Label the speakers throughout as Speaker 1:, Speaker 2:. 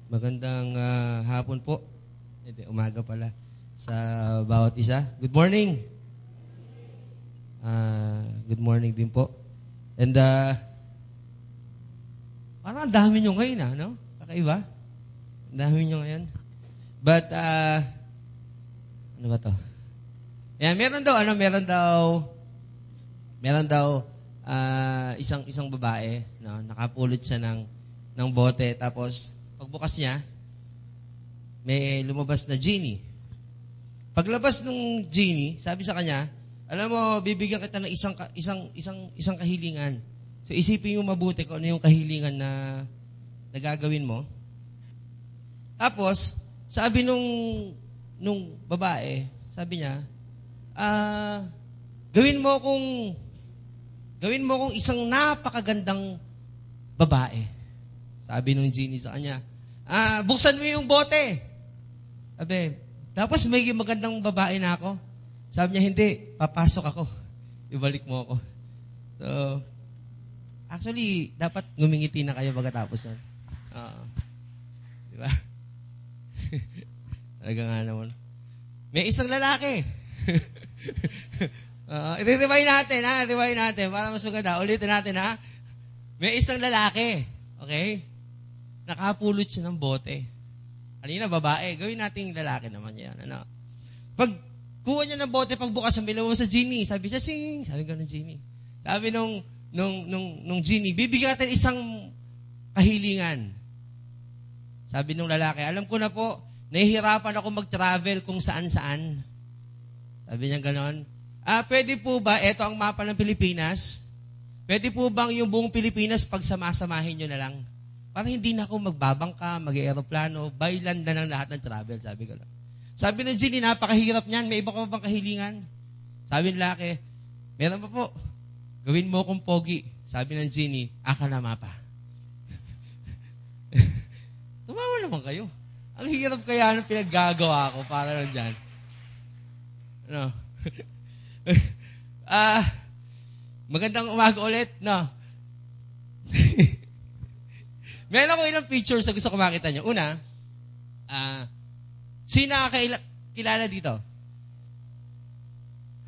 Speaker 1: Magandang hapon po. Umaga pala sa bawat isa. Good morning. Good morning din po. And parang ang dami nyo ngayon, no? Kakaiba? Ang dami nyo ngayon. But, ano ba to? Yan, meron daw isang babae, no? Nakapulot siya ng bote, tapos pagbukas niya, may lumabas na genie. Paglabas ng genie, sabi sa kanya, alam mo, bibigyan kita ng isang kahilingan. So isipin mo mabuti kung ano yung kahilingan na gagawin mo. Tapos, sabi nung babae, sabi niya, gawin mo kung isang napakagandang babae. Sabi nung genie sa kanya, buksan mo yung bote. Sabi, tapos may magandang babae na ako. Sabi niya, hindi, papasok ako. Ibalik mo ako. So, actually, dapat ngumingiti na kayo pagkatapos nun. Di ba? Talaga nga naman. May isang lalaki. I-rewind natin, para mas maganda. Ulitin natin, ha? May isang lalaki, okay? Nakapulot siya ng bote. Kanina, babae. Gawin natin lalaki naman yan. Ano? Pag kuha niya ng bote, pagbukas ang bilaw sa genie, sabi siya, sing! Sabi ko ng genie. Sabi nung genie, bibigyan natin isang kahilingan. Sabi nung lalaki, alam ko na po, nahihirapan ako mag-travel kung saan-saan. Sabi niya ganon. Pwede po ba, eto ang mapa ng Pilipinas, pwede po bang yung buong Pilipinas pagsamasamahin nyo na lang? Parang hindi na ako magbabangka, mag-aeroplano, bailan na ng lahat ng travel, sabi ko lang. Sabi ng genie, napakahirap niyan, may iba ka bang kahilingan? Sabi ng lalaki, meron pa po, gawin mo akong pogi. Sabi ng genie, aka na mapa. Tumawa naman kayo. Ang hirap kaya nung pinaggagawa ko para lang dyan. Ano? Magandang umaga ulit, no? Meron ako ilang pictures na gusto ko makita nyo. Una, sino kilala dito?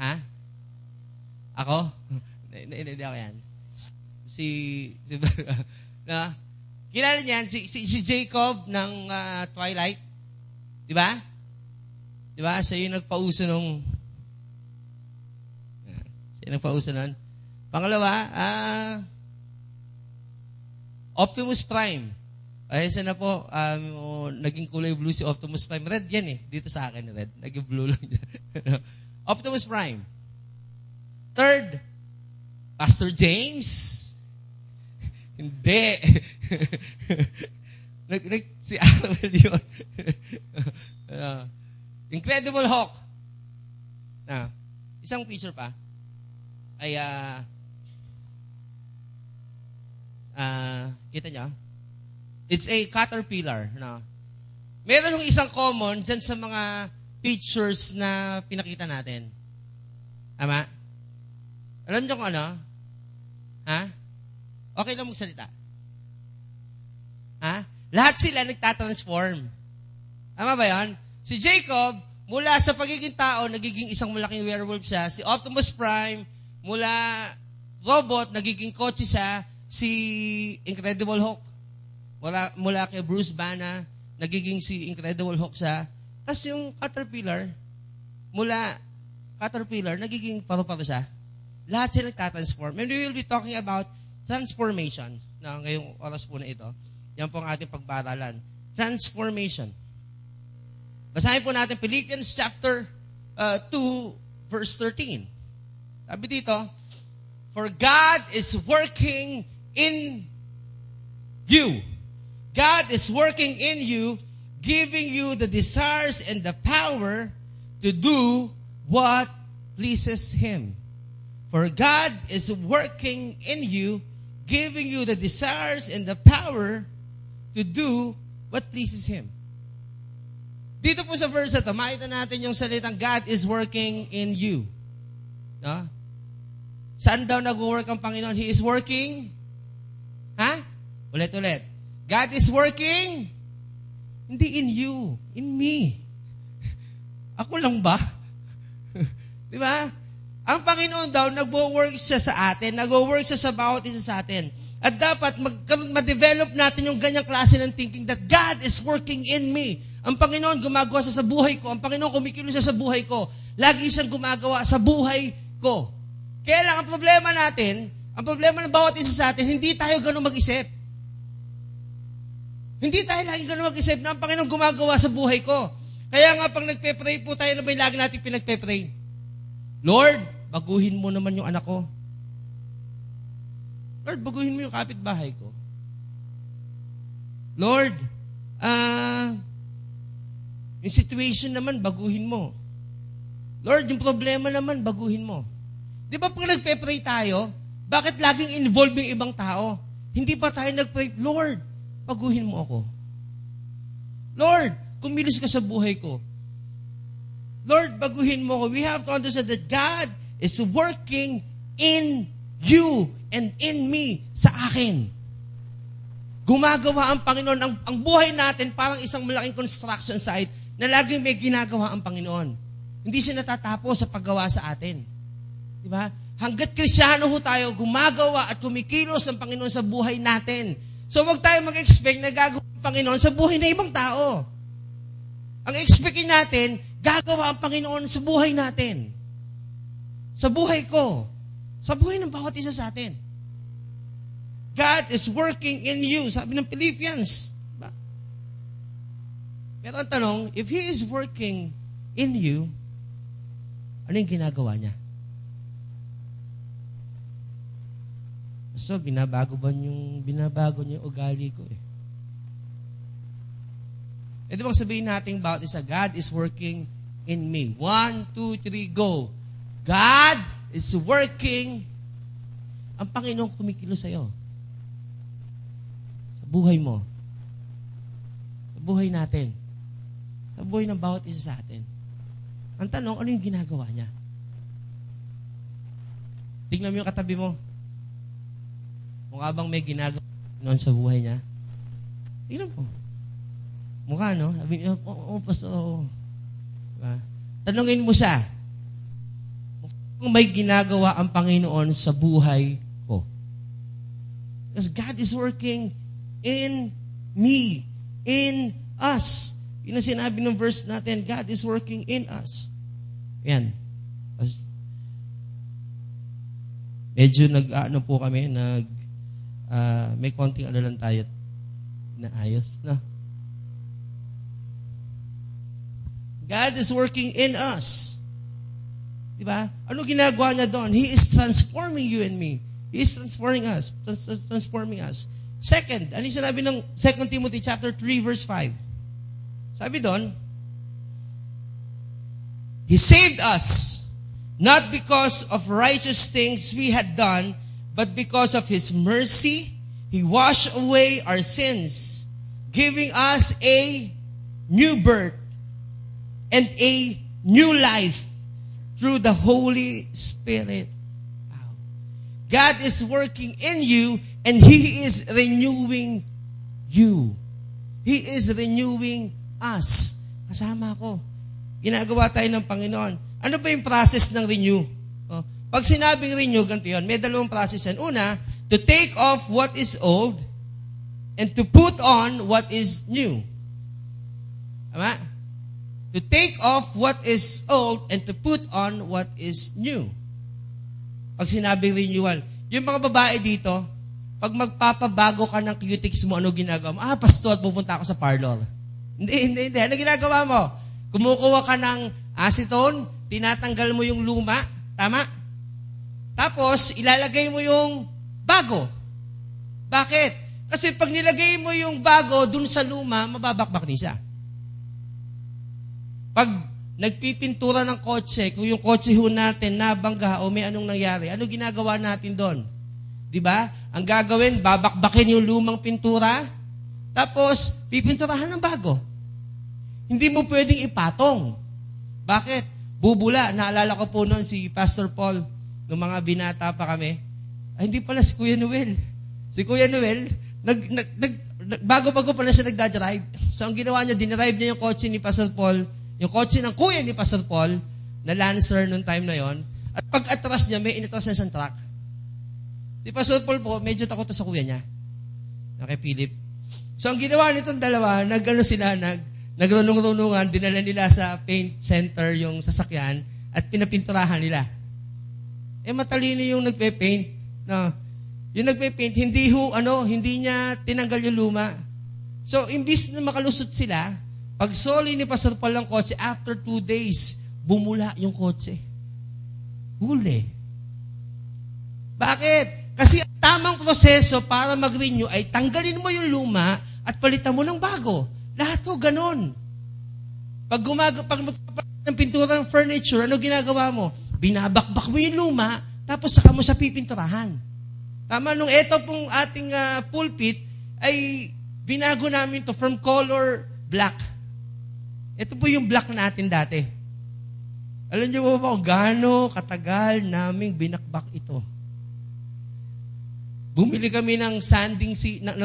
Speaker 1: Ha? Ako? Hindi ako yan. Na, kilala niyan, si Jacob ng Twilight. Di ba? Di ba? Siya yung nagpauso nung... Siya yung nagpauso nun. Pangalawa, Optimus Prime. Ay, isa na po, naging kulay blue si Optimus Prime. Red yan eh. Dito sa akin, red. Naging blue lang yan. Optimus Prime. Third, Pastor James. Hindi. Si Arnold yun. Incredible Hulk. Isang picture pa. Ay, kita niyo? It's a caterpillar. No? Meron yung isang common dyan sa mga pictures na pinakita natin. Tama? Alam niyo kung ano? Ha? Okay lang magsalita. Ha? Lahat sila nagtatransform. Tama ba yan? Si Jacob, mula sa pagiging tao, nagiging isang malaking werewolf siya. Si Optimus Prime, mula robot, nagiging kotse siya. Si Incredible Hulk, mula kay Bruce Banner, nagiging si Incredible Hulk siya. Tapos yung Caterpillar, mula Caterpillar, nagiging paru-paro siya. Lahat sila nagtatransform. And we will be talking about transformation na ngayong oras po na ito. Yan po ang ating pagbaralan. Transformation. Basahin po natin Philippians chapter 2, verse 13. Sabi dito, for God is working in you. God is working in you, giving you the desires and the power to do what pleases Him. For God is working in you, giving you the desires and the power to do what pleases Him. Dito po sa verse ito, makita natin yung salitang God is working in you. No? Saan daw nag-work ang Panginoon? He is working. Ha? Ulit-ulit. God is working Hindi in you, in me. Ako lang ba? Di ba? Ang Panginoon daw, nagwo-work siya sa atin, nagwo-work siya sa bawat isa sa atin. At dapat ma-develop natin yung ganyang klase ng thinking that God is working in me. Ang Panginoon gumagawa siya sa buhay ko. Ang Panginoon kumikilos siya sa buhay ko. Lagi siyang gumagawa sa buhay ko. Kaya lang, ang problema natin, ang problema ng bawat isa sa atin, hindi tayo ganun mag-isip. Hindi tayo lagi ganun mag-isip na ang Panginoon gumagawa sa buhay ko. Kaya nga, pag nagpe-pray po tayo, na ba yung lagi natin pinagpe-pray? Lord, baguhin mo naman yung anak ko. Lord, baguhin mo yung kapitbahay ko. Lord, yung situation naman, baguhin mo. Lord, yung problema naman, baguhin mo. Di ba pag nagpe-pray tayo, bakit laging involved yung ibang tao? Hindi pa tayo nagpray, Lord, baguhin mo ako. Lord, kumilos ka sa buhay ko. Lord, baguhin mo ako. We have to understand that God is working in you and in me, sa akin. Gumagawa ang Panginoon. Ang buhay natin parang isang malaking construction site na laging may ginagawa ang Panginoon. Hindi siya natatapos sa paggawa sa atin. Di ba? Hanggat Kristiyano ho tayo, gumagawa at kumikilos ang Panginoon sa buhay natin. So wag tayo mag-expect na gagawa ang Panginoon sa buhay ng ibang tao. Ang expectin natin, gagawa ang Panginoon sa buhay natin. Sa buhay ko. Sa buhay ng bawat isa sa atin. God is working in you. Sabi ng Philippians. Diba? Pero ang tanong, if He is working in you, ano yung ginagawa niya? So, binabago niya yung ugali ko eh. E di bang sabihin natin about this, God is working in me. 1, 2, 3, go. God is working. Ang Panginoon kumikilos sa'yo. Sa buhay mo. Sa buhay natin. Sa buhay ng bawat isa sa atin. Ang tanong, ano yung ginagawa niya? Tingnan mo yung katabi mo. Mukha bang may ginagawa noon sa buhay niya? Tingnan mo. Mukha, no? Sabi niya, oo, pastor. Diba? Tanungin mo siya, kung may ginagawa ang Panginoon sa buhay ko. Because God is working in me, in us. Yun ang sinabi ng verse natin, God is working in us. Yan. Medyo po kami, may konting lang tayo na ayos, no? God is working in us. Diba? Ano ginagawa niya doon? He is transforming you and me. He is transforming us. Transforming us. Second, ano yung sinabi ng 2 Timothy chapter 3 verse 5? Sabi doon, He saved us, not because of righteous things we had done, but because of His mercy, He washed away our sins, giving us a new birth and a new life through the Holy Spirit. Wow. God is working in you and He is renewing you. He is renewing us. Kasama ko. Ginagawa tayo ng Panginoon. Ano ba yung process ng renew? Pag sinabing renew, ganito yun. May dalawang process yan. Una, to take off what is old and to put on what is new. Tama? To take off what is old and to put on what is new. Pag sinabing renewal. Yung mga babae dito, pag magpapabago ka ng cutics mo, ano ginagawa mo? Pastor, pupunta ako sa parlor. Hindi. Ano ginagawa mo? Kumukuha ka ng acetone, tinatanggal mo yung luma, tama? Tapos, ilalagay mo yung bago. Bakit? Kasi pag nilagay mo yung bago dun sa luma, mababakbak din siya. Pag nagpipintura ng kotse, kung yung kotse ho natin nabangga o may anong nangyari, ano ginagawa natin doon? Diba? Ang gagawin, babakbakin yung lumang pintura, tapos pipinturahan ng bago. Hindi mo pwedeng ipatong. Bakit? Bubula. Naalala ko po noon si Pastor Paul, nung mga binata pa kami. Ay, hindi pala si Kuya Noel. Si Kuya Noel, bago-bago pa na siya nagdadrive. So, ang ginawa niya, dinrive niya yung kotse ni Pastor Paul, yung kotse ng kuya ni Pastor Paul, na Lancer noong time na yon. At pag atras niya, may inatras na isang truck. Si Pastor Paul po, medyo takot sa kuya niya, na kay Philip. So, ang ginawa nitong dalawa, nagrunong-runungan, dinala nila sa paint center yung sasakyan at pinapinturahan nila. Matalino yung nagpe-paint. No? Yung nagpe-paint, hindi niya tinanggal yung luma. So, imbis na makalusot sila, pag soli ni Pastor Paul ng kotse, after 2 days, bumula yung kotse. Huli. Bakit? Kasi ang tamang proseso para mag-renew ay tanggalin mo yung luma at palitan mo ng bago. Lahat to ganon. Pag magpapalit ng pintura ng furniture, ano ginagawa mo? Binabakbak mo yung luma, tapos saka mo sa pipinturahan. Tama, nung ito pong ating pulpit, ay binago namin to from color black. Ito po yung black natin dati. Alam niyo ba kung gaano katagal naming binakbak ito? Bumili kami ng sanding na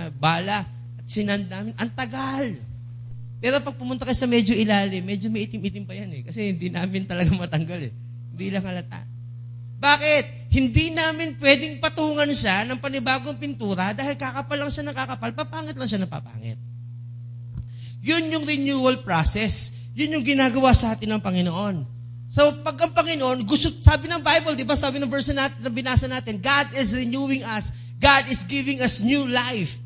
Speaker 1: bala at sinand namin. Ang tagal. Pero pag pumunta kayo sa medyo ilalim, medyo may itim-itim pa yan kasi hindi namin talaga matanggal Hindi lang halata. Bakit? Hindi namin pwedeng patungan siya ng panibagong pintura dahil kakapal lang siya ng kakapal, papangit lang siya ng papangit. Yun yung renewal process. Yun yung ginagawa sa atin ng Panginoon. So, pag ang Panginoon, sabi ng Bible, di ba, sabi ng verse natin, na binasa natin, God is renewing us. God is giving us new life.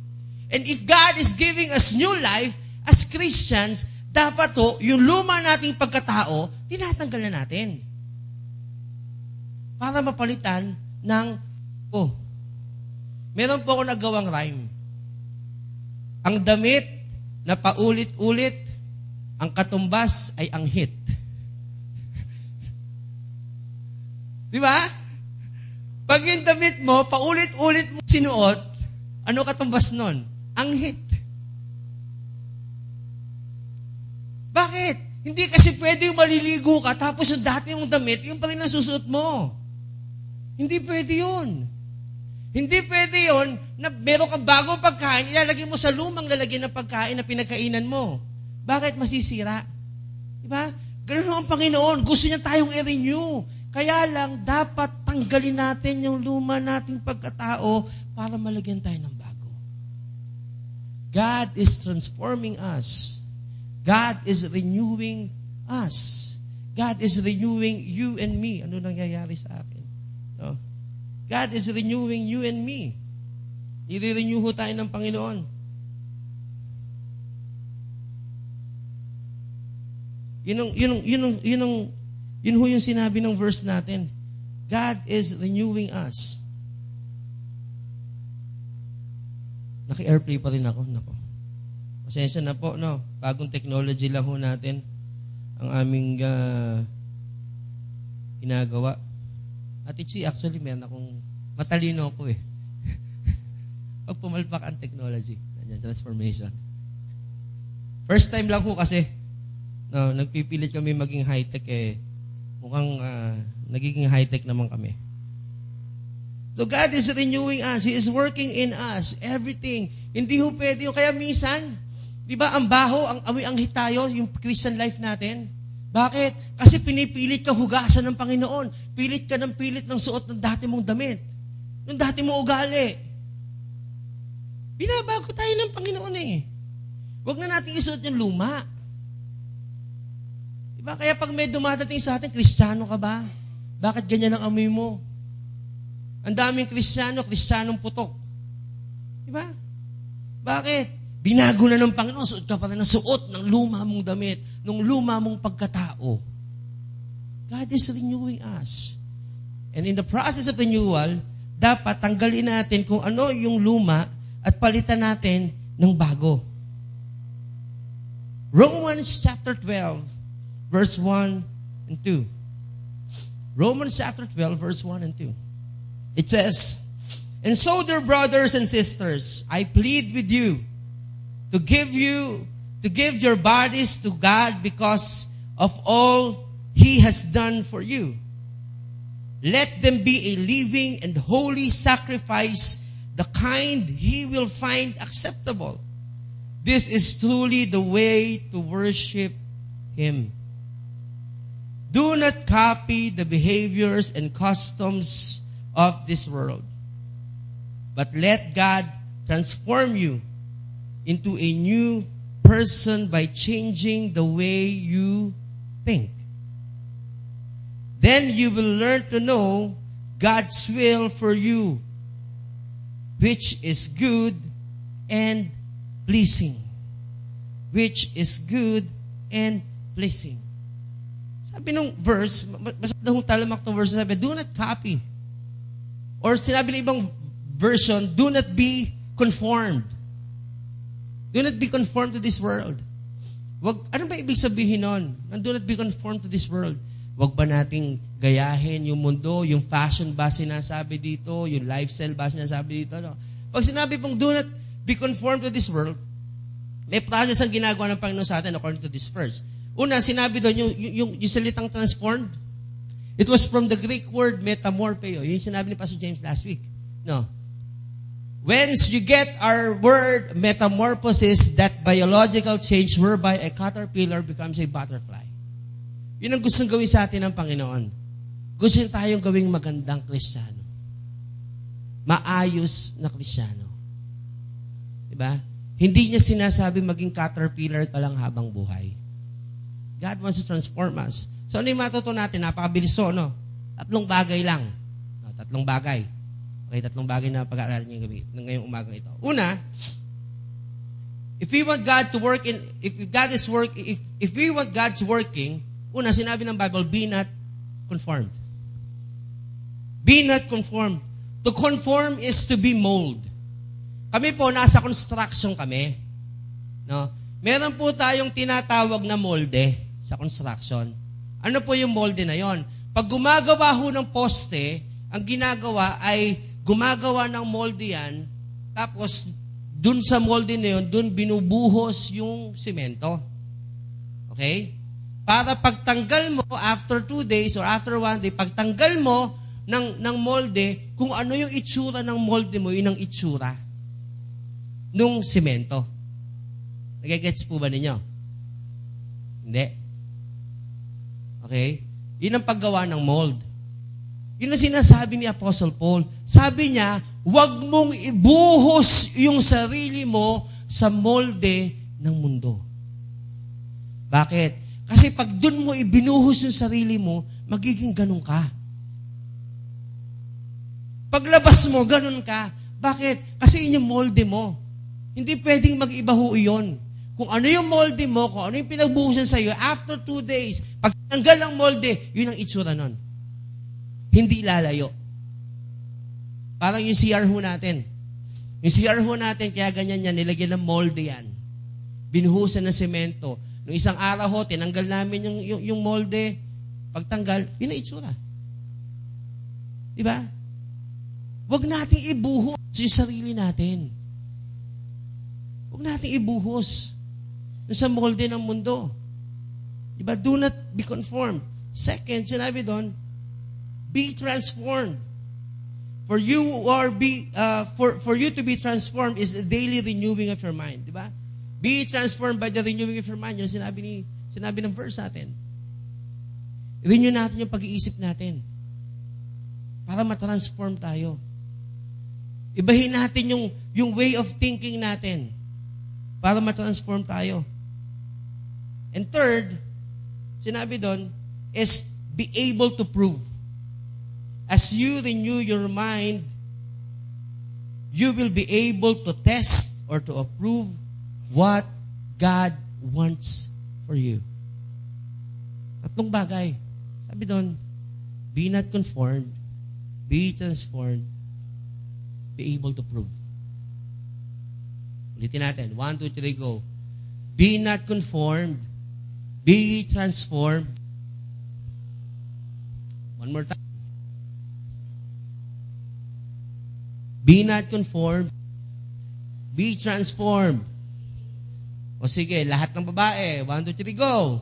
Speaker 1: And if God is giving us new life, as Christians, dapat yung luma nating pagkatao, tinatanggal na natin. Para mapalitan ng, meron po ako nagawang rhyme. Ang damit na paulit-ulit, ang katumbas ay ang hit. Di ba? Pag yung damit mo, paulit-ulit mo sinuot, ano katumbas nun? Ang hit. Bakit? Hindi kasi pwede yung maliligo ka, tapos yung dati mong damit, yung pa rin nasusuot mo. Hindi pwede yun. Hindi pwede yun na meron kang bagong pagkain, ilalagay mo sa lumang lalagyan ng pagkain na pinagkainan mo. Bakit masisira? Diba? Ganun ang Panginoon. Gusto niya tayong i-renew. Kaya lang, dapat tanggalin natin yung luma nating pagkatao para malagyan tayo ng bago. God is transforming us. God is renewing us. God is renewing you and me. Ano nangyayari sa akin? No? God is renewing you and me. I-renew ho tayo ng Panginoon. Yun ho yung sinabi ng verse natin. God is renewing us. Naki-airplay pa rin ako. Nako. Pasensya na po, no? Bagong technology lang ho natin ang aming ginagawa. At actually, meron akong matalino ako Pag pumalpak ang technology, nandiyan, transformation. First time lang ho kasi, no, nagpipilit kami maging high-tech mukhang nagiging high-tech naman kami. So God is renewing us. He is working in us. Everything. Hindi ho pwede yun. Kaya minsan, di ba, ang baho, ang amoy, ang hitayo, yung Christian life natin. Bakit? Kasi pinipilit ka hugasan ng Panginoon. Pilit ka ng pilit ng suot ng dati mong damit. Ng dati mong ugali. Binabago tayo ng Panginoon Huwag na natin isuot yung luma. Diba? Kaya pag may dumadating sa atin, Kristiyano ka ba? Bakit ganyan ang amoy mo? Ang daming Kristiyanong putok. Diba? Bakit? Binago na ng Panginoon, suot ka pa rin ng suot ng luma mong damit, ng luma mong pagkatao. God is renewing us. And in the process of renewal, dapat tanggalin natin kung ano yung luma at palitan natin ng bago. Romans chapter 12, verse 1 and 2. Romans chapter 12, verse 1 and 2. It says, "And so, dear brothers and sisters, I plead with you to give your bodies to God because of all He has done for you. Let them be a living and holy sacrifice the kind He will find acceptable. This is truly the way to worship Him. Do not copy the behaviors and customs of this world, but let God transform you into a new person by changing the way you think. Then you will learn to know God's will for you, which is good and pleasing. Which is good and pleasing. Sabi nung verse, basta na hong talamak ng verse, sabi, do not copy. Or sinabi ng ibang version, do not be conformed. Do not be conformed to this world. Ano ba ibig sabihin nun? Do not be conformed to this world. Wag ba nating gayahin yung mundo, yung fashion ba sinasabi dito, yung lifestyle ba sinasabi dito? No? Pag sinabi pong do not be conformed to this world, may process ang ginagawa ng Panginoon sa atin according to this verse. Una, sinabi doon yung salitang transformed. It was from the Greek word metamorpheo. Yung sinabi ni Pastor James last week. No. Whence you get our word metamorphosis, that biological change whereby a caterpillar becomes a butterfly. Yun ang gustong gawin sa atin ng Panginoon. Gusto niya tayong gawing magandang Kristiyano. Maayos na Kristiyano. Diba? Hindi niya sinasabi maging caterpillar ka lang habang buhay. God wants to transform us. So ano yung matutunan natin? Napakabilis no? 3 bagay lang. No, 3 bagay. Okay, 3 bagay na pag-aaralan niyo ngayong umagang ito. Una, if we want God to work if we want God's working, una, sinabi ng Bible, be not conformed. Be not conformed. To conform is to be mold. Kami po, nasa construction kami. No? Meron po tayong tinatawag na molde sa construction. Ano po yung molde na yon? Pag gumagawa ho ng poste, ang ginagawa ay gumagawa ng molde yan, tapos dun sa molde na yun, dun binubuhos yung simento. Okay? Para pagtanggal mo, after 2 days or after 1 day, pagtanggal mo ng molde, kung ano yung itsura ng molde mo, yun ang itsura nung simento. Nagigets po ba ninyo? Hindi. Okay? Yun ang paggawa ng mold. Yun ang sinasabi ni Apostle Paul. Sabi niya, huwag mong ibuhos yung sarili mo sa molde ng mundo. Bakit? Kasi pag dun mo ibinuhos yung sarili mo, magiging ganun ka. Paglabas mo, ganun ka. Bakit? Kasi yun yung molde mo. Hindi pwedeng mag-iba ho yun. Kung ano yung molde mo, kung ano yung pinagbuhusan sa iyo, after 2 days, pag tanggal ang molde, yun ang itsura nun. Hindi lalayo. Parang yung CR ho natin. Yung CR ho natin, kaya ganyan yan, nilagyan ng molde yan. Binuhusan ng semento. Nung isang araw ho, tinanggal namin yung molde. Pagtanggal, yun ang itsura. Diba? Huwag nating ibuhos yung sarili natin. Huwag nating ibuhos sa molde ng mundo. Diba? Do not be conformed. Second, sinabi doon, be transformed. For you to be transformed is a daily renewing of your mind. Diba? Be transformed by the renewing of your mind. Yung sinabi ng verse natin. Renew natin yung pag-iisip natin. Para matransform tayo. Ibahin natin yung way of thinking natin. Para matransform tayo. And third, sinabi doon, is be able to prove. As you renew your mind, you will be able to test or to approve what God wants for you. 3 bagay. Sabi doon, be not conformed, be transformed, be able to prove. Ulitin natin. 1, 2, 3, go. Be not conformed. Be transformed. One more time. Be not conformed. Be transformed. O sige, lahat ng babae. 1, 2, 3, go.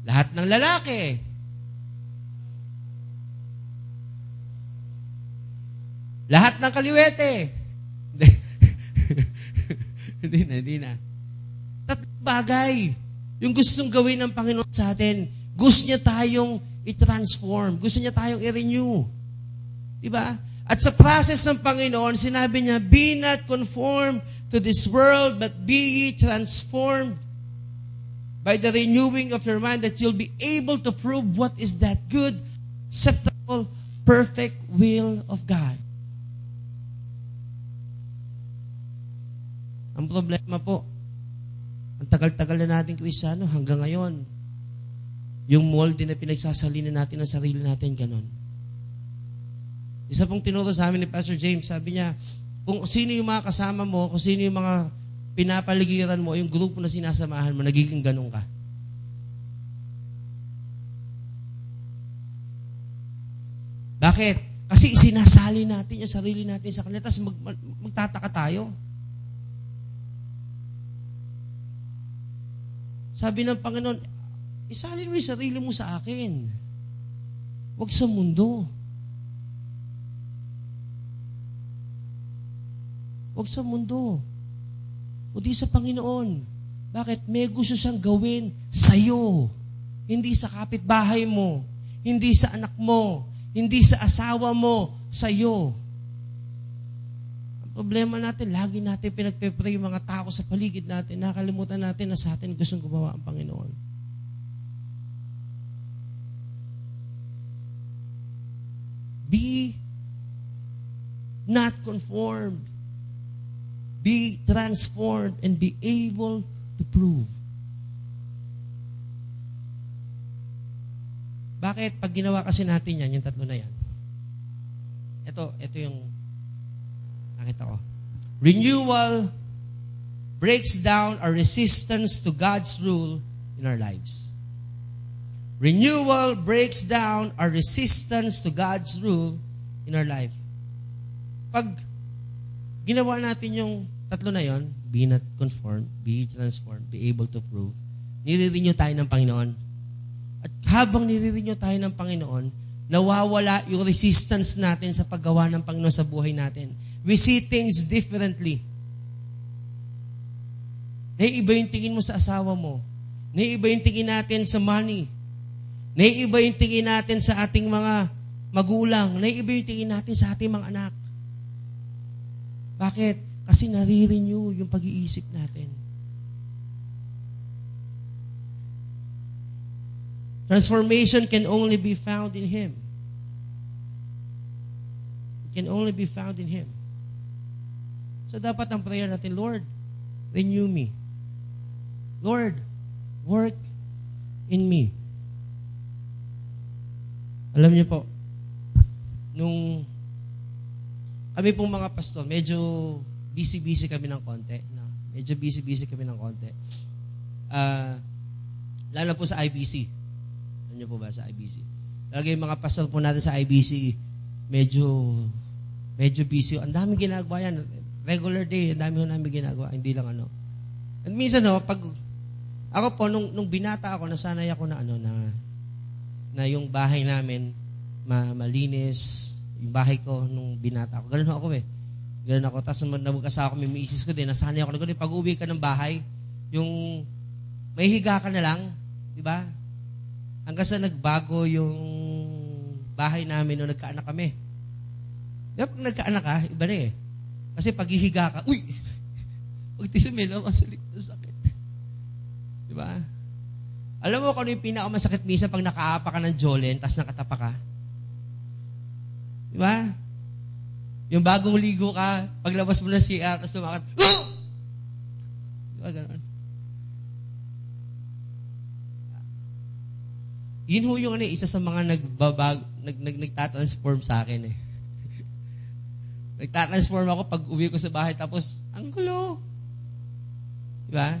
Speaker 1: Lahat ng lalaki. Lahat ng kaliwete. Hindi na. Tatlong bagay. Yung gustong gawin ng Panginoon sa atin. Gusto niya tayong i-transform. Gusto niya tayong i-renew. Diba? At sa process ng Panginoon, sinabi niya, be not conformed to this world, but be ye transformed by the renewing of your mind, that you'll be able to prove what is that good, acceptable, perfect will of God. Ang problema po, ang tagal-tagal na natin Kristiyano, hanggang ngayon, yung molde na pinagsasalina natin ng sarili natin, ganon. Isa pong tinuro sa amin ni Pastor James, sabi niya, kung sino yung mga kasama mo, kung sino yung mga pinapaligiran mo, yung grupo na sinasamahan mo, nagiging ganon ka. Bakit? Kasi isinasali natin yung sarili natin sa kanila, tapos magtataka tayo. Sabi ng Panginoon, isalin mo yung sarili mo sa akin. Huwag sa mundo. Huwag sa mundo. O di sa Panginoon. Bakit? May gusto siyang gawin sa'yo. Hindi sa kapitbahay mo. Hindi sa anak mo. Hindi sa asawa mo. Sa'yo. Ang problema natin, lagi natin pinagpe-pray yung mga tao sa paligid natin. Nakalimutan natin na sa atin gustong gumawa ang Panginoon. Be not conformed. Be transformed and be able to prove. Bakit? Pag ginawa kasi natin yan, yung tatlo na yan. Ito yung nakita ko. Renewal breaks down our resistance to God's rule in our lives. Renewal breaks down our resistance to God's rule in our life. Pag ginawa natin yung tatlo na yon, be not conformed, be transformed, be able to prove, nire-renew tayo ng Panginoon. At habang nire-renew tayo ng Panginoon, nawawala yung resistance natin sa paggawa ng Panginoon sa buhay natin. We see things differently. Naiiba yung tingin mo sa asawa mo. Naiiba yung tingin natin sa money. Naiiba yung tingin natin sa ating mga magulang. Naiiba yung tingin natin sa ating mga anak. Bakit? Kasi nare-renew yung pag-iisip natin. Transformation can only be found in Him. It can only be found in Him. So dapat ang prayer natin, Lord, renew me. Lord, work in me. Alam niyo po, nung kami pong mga pastor, medyo busy-busy kami ng konti. No? Medyo busy-busy kami ng konti. Lalo po sa IBC. Ano niyo po ba sa IBC? Talaga yung mga pastor po natin sa IBC, medyo busy. Ang daming ginagawa yan. Regular day, ang dami namin ginagawa. Hindi lang ano. And minsan, pag ako po, nung binata ako, nasanay ako na na yung bahay namin malinis, yung bahay ko nung binata ako. Ganun ako eh. Ganun ako. Tapos nabugkasa ako, may misis ko din, nasanay ako na ganun. Pag uwi ka ng bahay, yung may higa ka na lang, di ba? Hanggang sa nagbago yung bahay namin nung nagkaanak kami. Di ba pag nagkaanak ka, iba na eh. Kasi pag hihiga ka, uy! Pag tisumilo, masulit na sakit. Di ba? Alam mo kung ano yung pinakamasakit minsan pag nakaapa ka ng Jolen, tapos nakatapa ka? Di ba? Yung bagong ligo ka, paglabas mo na CR, tapos sumakat, di ba gano'n? Yun ho yung isa sa mga nagtatransform sa akin eh. Nagtatransform ako pag uwi ko sa bahay, tapos, ang gulo. Di ba?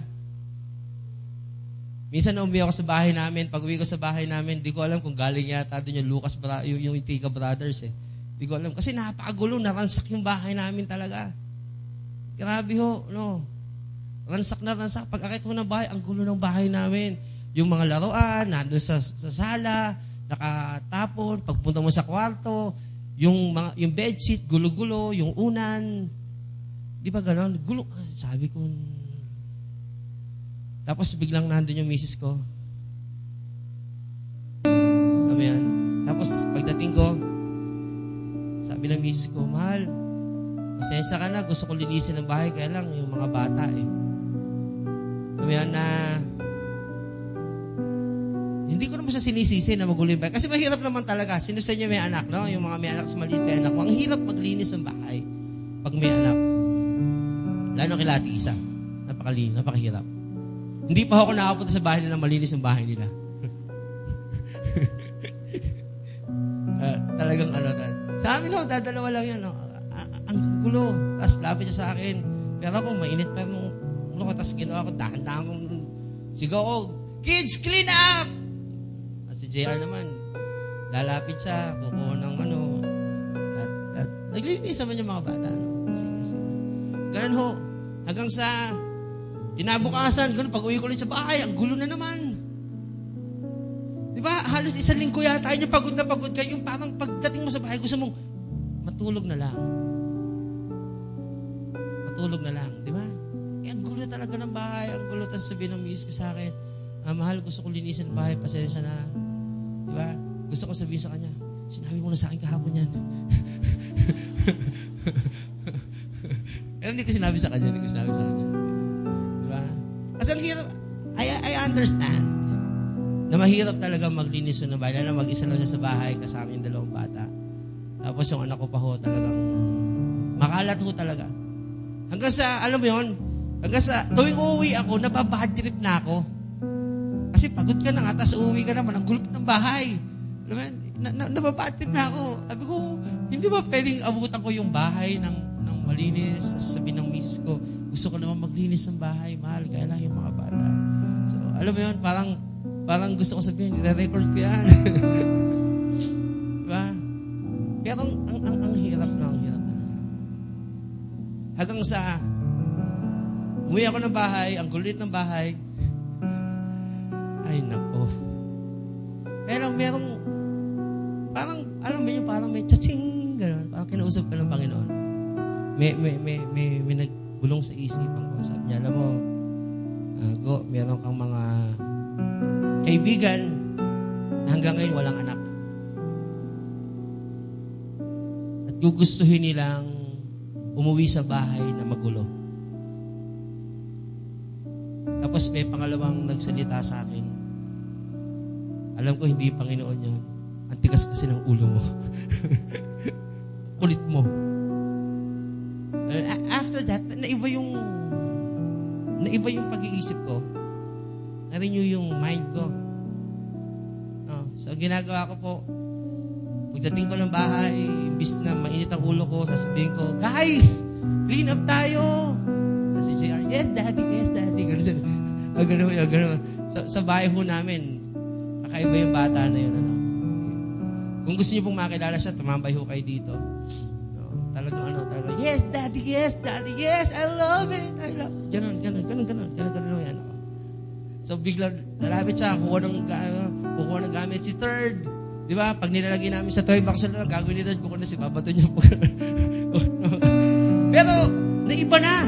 Speaker 1: Minsan na uwi ako sa bahay namin, pag uwi ko sa bahay namin, di ko alam kung galing yata doon yung Lucas, yung Intiga Brothers eh. Di ko alam. Kasi napakagulo, naransak yung bahay namin talaga. Grabe ho, no? Ransak na ransak. Pag akit ho ng bahay, ang gulo ng bahay namin. Yung mga laruan, nandun sa sala, nakatapon, pagpunta mo sa kwarto, yung bedsheet, gulo-gulo, yung unan. Di ba gano'n? Gulo. Sabi ko, tapos biglang nandun yung misis ko. Alam mo yan? Tapos pagdating ko, sabi ng misis ko, mahal, pasensya ka na, gusto ko linisin ng bahay, kaya lang yung mga bata eh. Alam mo yan na, hindi ko naman siya sinisisi na magulo yung bahay. Kasi mahirap naman talaga. Sino sa inyo may anak, no? Yung mga may anak sa maliit kay anak mo, ang hirap maglinis ng bahay pag may anak. Lalo kay Lati Isa. Napakahirap. Hindi pa ako nakapunta sa bahay nila malinis ang bahay nila. Talagang sa amin ho, dadalawa lang yan. No? Ang gulo. Tapos lapit siya sa akin. Pero ako, mainit pa nung ko. Tapos ginawa ko, dahan-dahan kong sigaw ko, kids, clean up! At si JR naman, lalapit siya, kukuha ng at naglilinis naman yung mga bata. No? Ganun ho. Hanggang sa kinabukasan, pag uwi ko ulit sa bahay, ang gulo na naman. Di ba? Halos isang linggo yata, niya pagod na pagod ka. Yung parang pagdating mo sa bahay, gusto mong matulog na lang. Matulog na lang. Di ba? Ang gulo talaga ng bahay. Ang gulo. Tapos sabihin ng miss ko sa akin, mahal, gusto ko linisin ng bahay. Pasensya na. Di ba? Gusto ko sabihin sa kanya, sinabi mo na sa akin kahapon yan. Pero hindi ko sinabi sa kanya. Di ba? Kasi ang hirap, I understand na mahirap talaga maglinis ng bahay. Lalo na mag-isa lang siya sa bahay kasama yung dalawang bata. Tapos yung anak ko pa ho talagang makalat ho talaga. Hanggang sa, alam mo yun, hanggang sa tuwing uuwi ako, nababad trip na ako. Kasi pagod ka na nga, tapos uuwi ka naman, ang gulo ng bahay. Alam mo yun, nababad trip na ako. Sabi ko, hindi ba pwedeng abutan ko yung bahay ng malinis? Sabi ng misis ko, gusto ko naman maglinis ng bahay, mahal, kaya lang yung mga bata. So, alam mo yun, parang gusto ko sabihin, i-record ko yan. Diba? Pero ang hirap na, ang hirap talaga. Hanggang sa, umuwi ako ng bahay, ang kulit ng bahay, ay nako. Pero merong, parang, alam mo yun, parang may cha-ching, gano'n. Parang kinausap ka ng Panginoon. May nagbulong sa isipan ko. Sabi niya, alam mo, Go, meron kang mga kaibigan na hanggang ngayon walang anak. At gugustuhin nilang umuwi sa bahay na magulo. Tapos may pangalawang nagsalita sa akin. Alam ko hindi yung Panginoon yun. Ang tigas kasi ng ulo mo. Kulit mo. After that, naiba yung pag-iisip ko. Na-renew yung mind ko. So, ginagawa ko po, pagdating ko ng bahay, imbis na mainit ang ulo ko, sasabihin ko, guys, clean up tayo. Kasi JR, yes, daddy. Ganun siya. Ganun. Sa bahay ho namin, kakaiba yung bata na yun. Kung gusto niyo pong makilala siya, tumambay ho kayo dito. Talagang yes, daddy, yes, I love it. Ganun yan. So, biglang lalapit siya, kukuha ng gamit si Third. Di ba? Pag nilalagay namin sa toy box, gagawin ni Third, kukuha na si babato niya po. Pero, naiba na.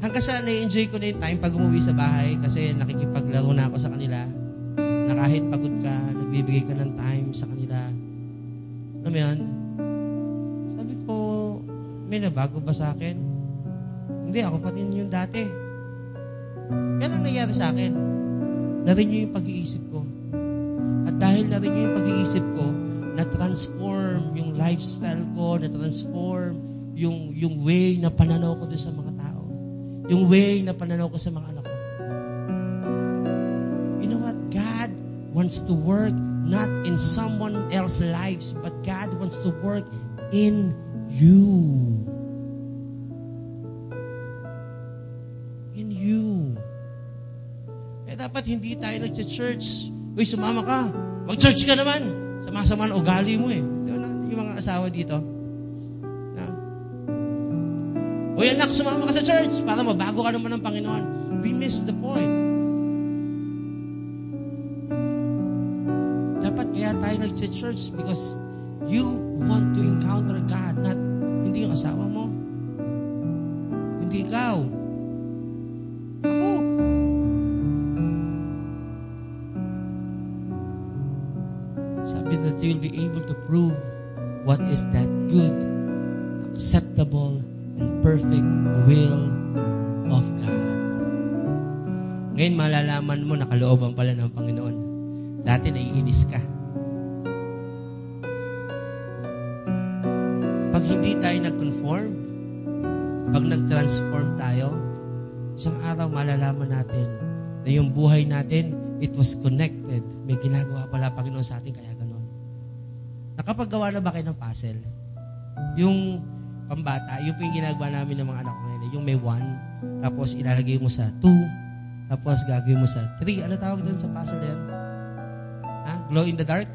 Speaker 1: Hanggang sa na-enjoy ko na yung time pag umuwi sa bahay kasi nakikipaglaro na ako sa kanila. Na kahit pagod ka, nagbibigay ka ng time sa kanila. Alam mo yan? Sabi ko, may nabago ba sa akin? Hindi, ako pa rin yung dati. Yan ang nangyari sa akin. Na-renew yung pag-iisip ko. At dahil na-renew yung pag-iisip ko, na-transform yung lifestyle ko, na-transform yung way na pananaw ko doon sa mga tao. Yung way na pananaw ko sa mga anak ko. You know what? God wants to work not in someone else's lives, but God wants to work in you. In you. Kaya dapat hindi tayo nag-church. Uy, sumama ka. Mag-church ka naman. Sama-sama na ugali mo eh. Di ba yung mga asawa dito? Uy, anak, sumama ka sa church para mabago ka naman ng Panginoon. We miss the point. Dapat kaya tayo nag-church because you want to encounter God, hindi yung asawa mo, hindi ikaw, ako. Sabi that you'll be able to prove what is that good, acceptable, and perfect will of God. Ngayon, malalaman mo, nakalooban pala ng Panginoon. Dati, naiinis ka. Pag hindi tayo nag-conform, pag nag-transform tayo, isang araw malalaman natin na yung buhay natin, it was connected. May ginagawa pala Panginoon sa atin, kaya ganon. Nakapaggawa na ba kayo ng puzzle? Yung pambata, yung ginagawa namin ng mga anak ko ngayon, yung may 1, tapos ilalagay mo sa 2, tapos gagawin mo sa 3. Ano tawag doon sa puzzle yan? Glow in the dark?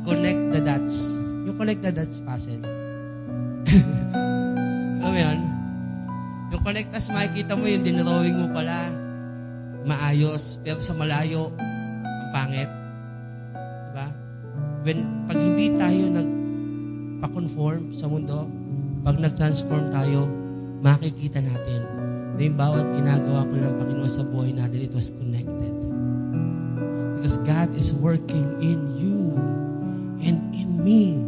Speaker 1: Connect the dots. Yung connect the dots puzzle. Alam mo yun? Yung connect dots, makikita mo yung dinrawing mo pala. Maayos. Pero sa malayo, ang pangit. Diba? Pag hindi tayo nagpa-conform sa mundo, pag nag-transform tayo, makikita natin na yung bawat ginagawa ko ng Panginoon sa buhay natin, it was connected. Because God is working in you and in me.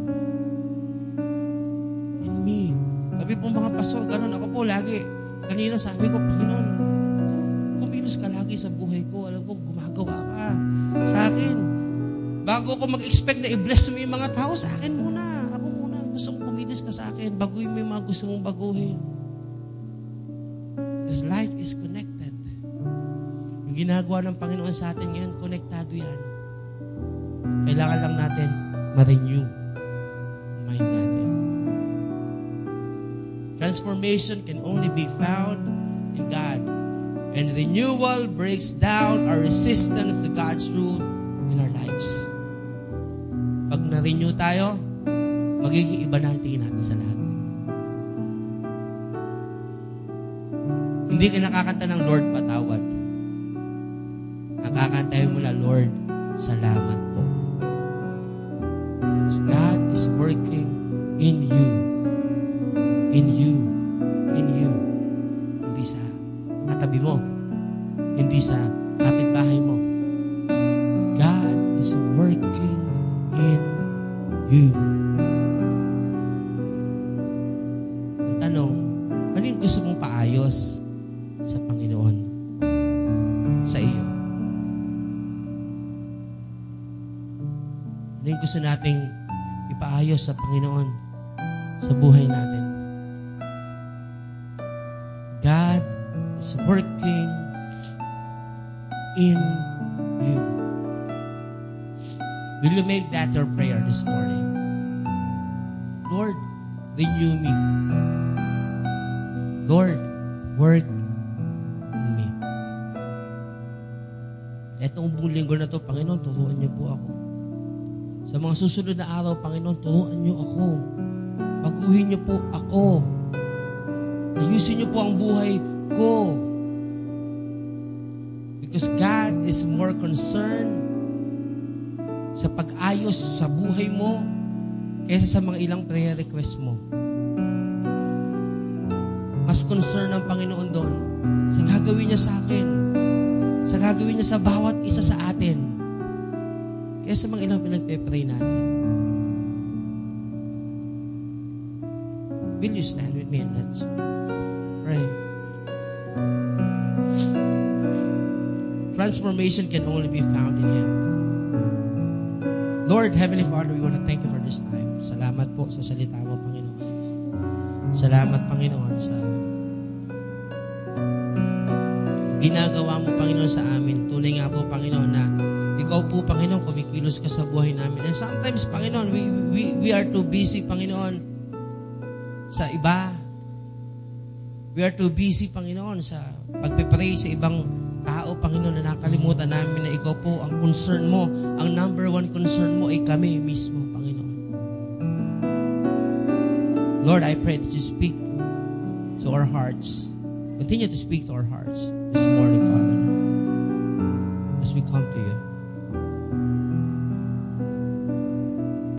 Speaker 1: In me. Sabi po mga pastor, ganun ako po lagi. Kanina sabi ko, Panginoon, kumilos ka lagi sa buhay ko. Alam ko, gumagawa ka sa akin. Bago ko mag-expect na i-bless mo yung mga tao, sa akin muna. Ako muna. Gusto mong kumilos ka sa akin. Baguhin mo yung mga gusto mong baguhin. Because life is connected. Yung ginagawa ng Panginoon sa atin ngayon, konektado yan. Kailangan lang natin ma-renew ang mind natin. Transformation can only be found in God. And renewal breaks down our resistance to God's rule in our lives. Pag na-renew tayo, magiging iba na ang tingin natin sa lahat. Hindi ka nakakanta ng Lord, patawad. Nakakantahin mo na, Lord, salamat po. Because God is working in you. In you. In you. Hindi sa katabi mo. Hindi sa kapitbahay mo. God is working in you. Ang tanong, ano yung gusto mong paayos sa Panginoon sa iyo? Ano yung gusto nating ipaayos sa Panginoon sa buhay natin? God is working in you. Will you make that your prayer this morning? Lord, renew me. Lord, work in me. Etong buong linggo na to, Panginoon, turuan niyo po ako. Sa mga susunod na araw, Panginoon, turuan niyo ako. Baguhin niyo po ako. Ayusin niyo po ang buhay ko. Because God is more concerned sa pag-ayos sa buhay mo kaysa sa mga ilang prayer request mo. Mas concern ng Panginoon doon sa gagawin niya sa akin, sa gagawin niya sa bawat isa sa atin, kaysa sa mga ilang pinagpe-pray natin. Will you stand with me and let's pray? Transformation can only be found in Him. Lord, Heavenly Father, we want to thank you for this time. Salamat po sa salita mo, Panginoon. Salamat, Panginoon, sa ginagawa mo, Panginoon, sa amin. Tunay nga po, Panginoon, na ikaw po, Panginoon, kumikilos ka sa buhay namin. And sometimes, Panginoon, we are too busy, Panginoon, sa iba. We are too busy, Panginoon, sa pagpe-pray sa ibang tao, Panginoon, na nakalimutan namin na ikaw po ang concern mo, ang number one concern mo ay kami mismo, Panginoon. Lord, I pray that you speak to our hearts. Continue to speak to our hearts this morning, Father, as we come to you.